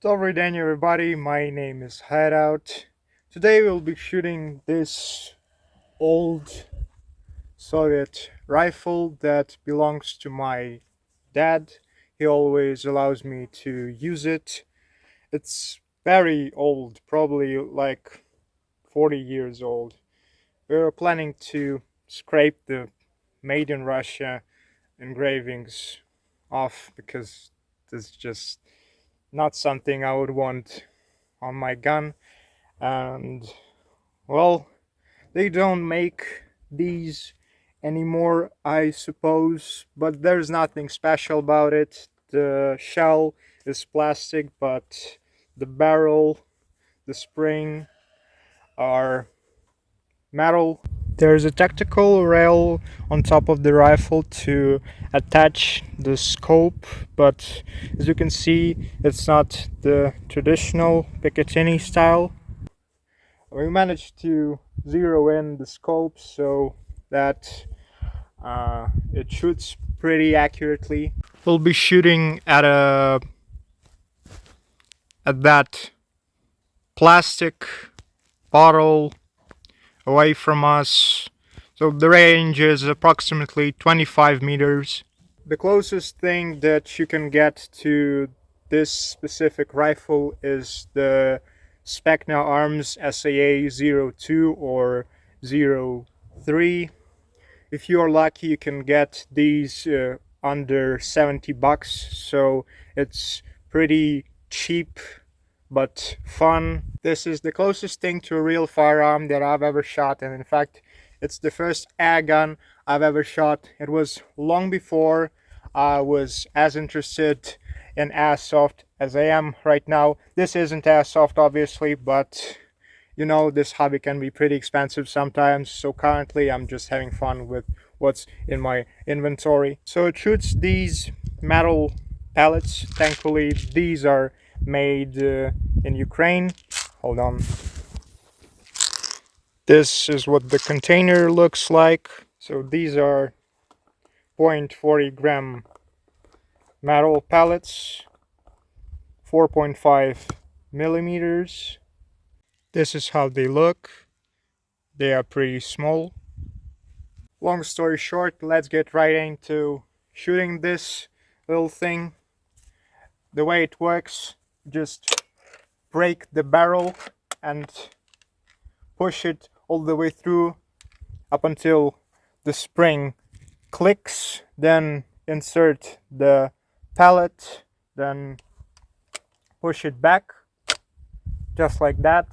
Добрый день, everybody. My name is Hideout. Today we'll be shooting this old Soviet rifle that belongs to my dad. He always allows me to use it. It's very old, probably like 40 years old. We're planning to scrape the Made in Russia engravings off because it's just not something I would want on my gun. And well, they don't make these anymore, I suppose, but there's nothing special about it. The shell is plastic, but the barrel, the spring are metal. There's a tactical rail on top of the rifle to attach the scope, but as you can see, it's not the traditional Picatinny style. We managed to zero in the scope so that it shoots pretty accurately. We'll be shooting at that plastic bottle away from us. So the range is approximately 25 meters. The closest thing that you can get to this specific rifle is the Specna Arms SAA-02 or 03. If you are lucky, you can get these under $70, so it's pretty cheap but fun. This is the closest thing to a real firearm that I've ever shot, and in fact, it's the first air gun I've ever shot. It was long before I was as interested in airsoft as I am right now. This isn't airsoft, obviously, but you know, this hobby can be pretty expensive sometimes, so currently I'm just having fun with what's in my inventory. So it shoots these metal pellets. Thankfully, these are made in Ukraine. Hold on. This is what the container looks like. So these are 0.40 gram metal pellets, 4.5 millimeters. This is how they look. They are pretty small. Long story short, let's get right into shooting this little thing. The way it works, just break the barrel and push it all the way through up until the spring clicks, then insert the pellet, then push it back just like that.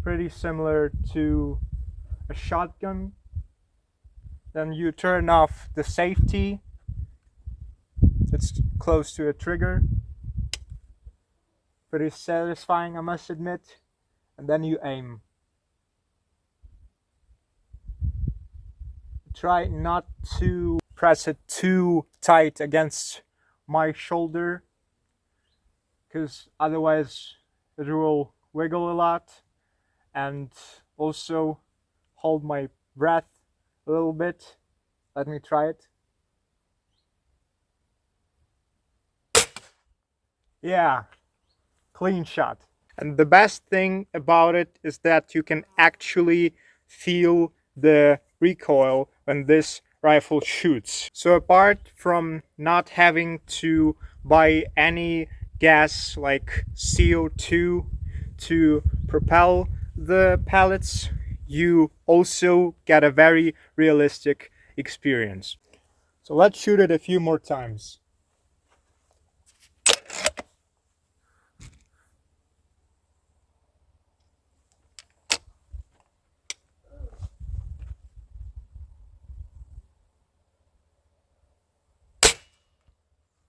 Pretty similar to a shotgun. Then you turn off the safety. It's close to a trigger. Pretty satisfying, I must admit. And then you aim. Try not to press it too tight against my shoulder, because otherwise it will wiggle a lot. And also hold my breath a little bit. Let me try it. Yeah, clean shot. And the best thing about it is that you can actually feel the recoil when this rifle shoots. So apart from not having to buy any gas like CO2 to propel the pellets, you also get a very realistic experience. So let's shoot it a few more times.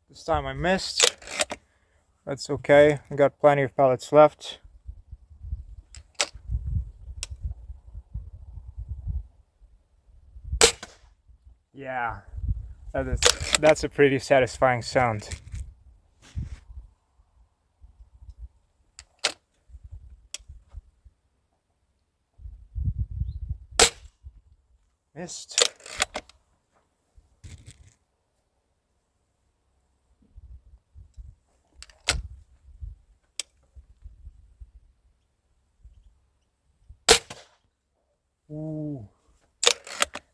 This time I missed. That's okay. I got plenty of pellets left. Yeah, that's a pretty satisfying sound. Missed.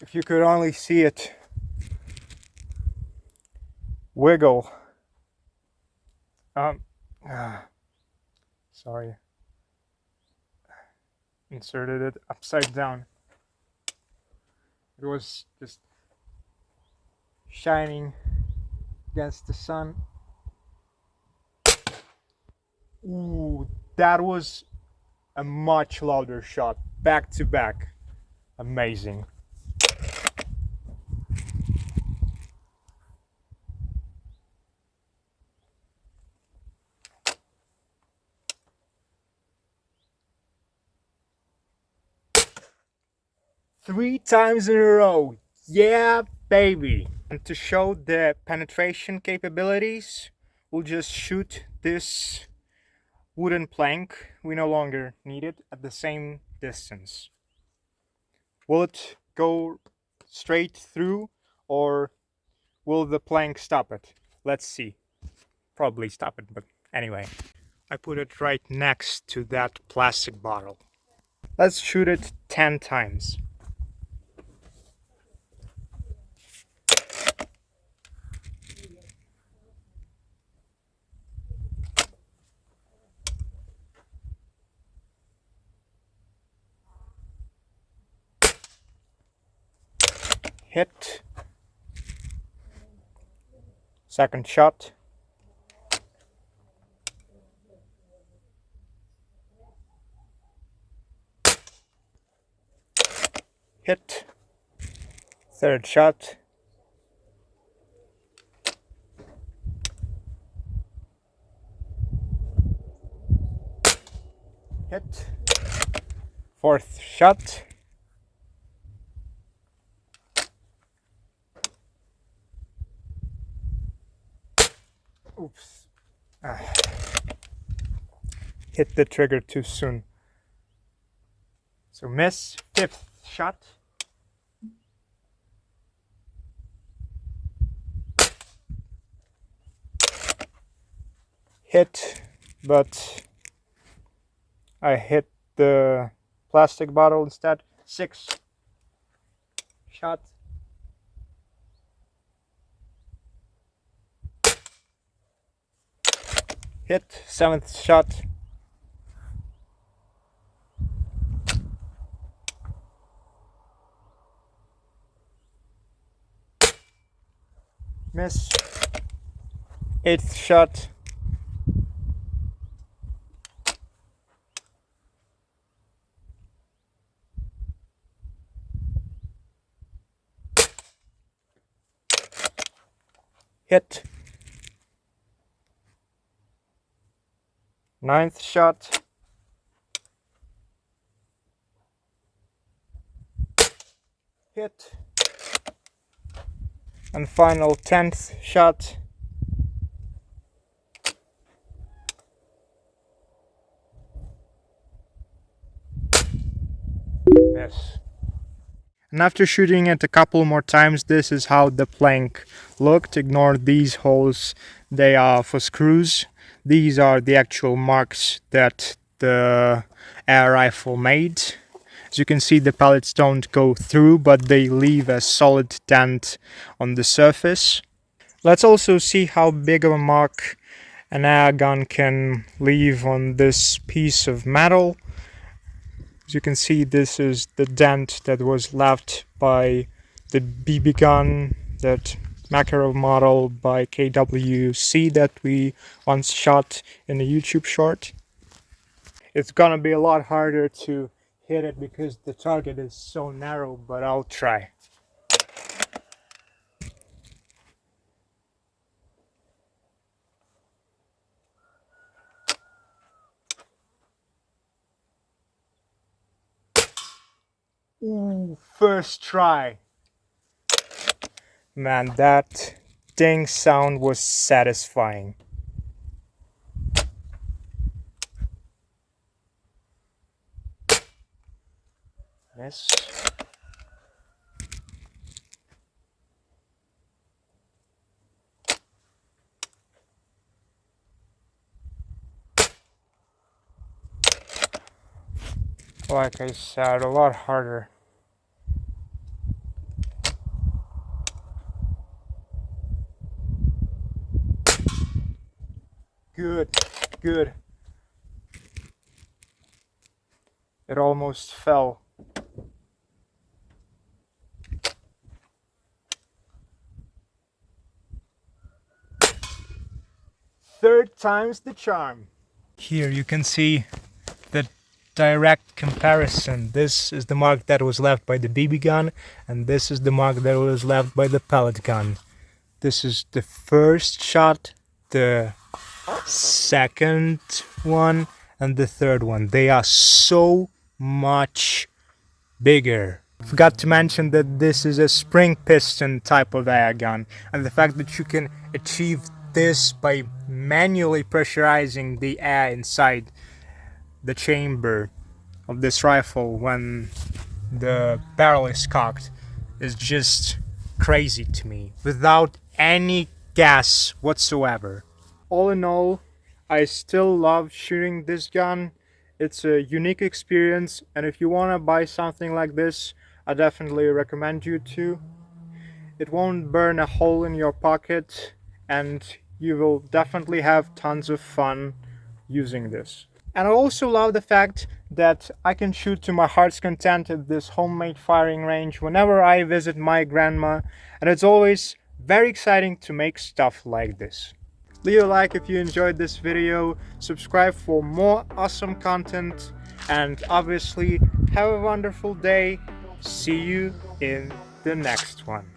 If you could only see it wiggle. Um, ah, sorry. Inserted it upside down. It was just shining against the sun. Ooh, that was a much louder shot, back to back. Amazing. Three times in a row. Yeah, baby. And to show the penetration capabilities, we'll just shoot this wooden plank. We no longer need it at the same distance. Will it go straight through or will the plank stop it? Let's see. Probably stop it, but anyway. I put it right next to that plastic bottle. Let's shoot it 10 times. Hit. Second shot. Hit. Third shot. Hit. Fourth shot. Oops. Ah. Hit the trigger too soon. So miss. Fifth shot. Hit, but I hit the plastic bottle instead. Sixth shot. Hit. Seventh shot. Miss. Eighth shot. Hit. Ninth shot. Hit. And final 10th shot. Miss. And after shooting it a couple more times, this is how the plank looked. Ignore these holes, they are for screws. These are the actual marks that the air rifle made. As you can see, the pellets don't go through, but they leave a solid dent on the surface. Let's also see how big of a mark an air gun can leave on this piece of metal. As you can see, this is the dent that was left by the BB gun, that Makarov model by KWC that we once shot in a YouTube short. It's gonna be a lot harder to hit it because the target is so narrow, but I'll try. Ooh, first try. Man, that ding sound was satisfying. Miss. Like I said, a lot harder. Good, good. It almost fell. Third time's the charm. Here you can see the direct comparison. This is the mark that was left by the BB gun, and this is the mark that was left by the pellet gun. This is the first shot, the second one, and the third one. They are so much bigger. Forgot to mention that this is a spring piston type of air gun, and the fact that you can achieve this by manually pressurizing the air inside the chamber of this rifle when the barrel is cocked is just crazy to me, without any gas whatsoever. All in all, I still love shooting this gun. It's a unique experience, and if you want to buy something like this, I definitely recommend you to. It won't burn a hole in your pocket, and you will definitely have tons of fun using this. And I also love the fact that I can shoot to my heart's content at this homemade firing range whenever I visit my grandma, and it's always very exciting to make stuff like this. Leave a like if you enjoyed this video, subscribe for more awesome content, and obviously have a wonderful day. See you in the next one.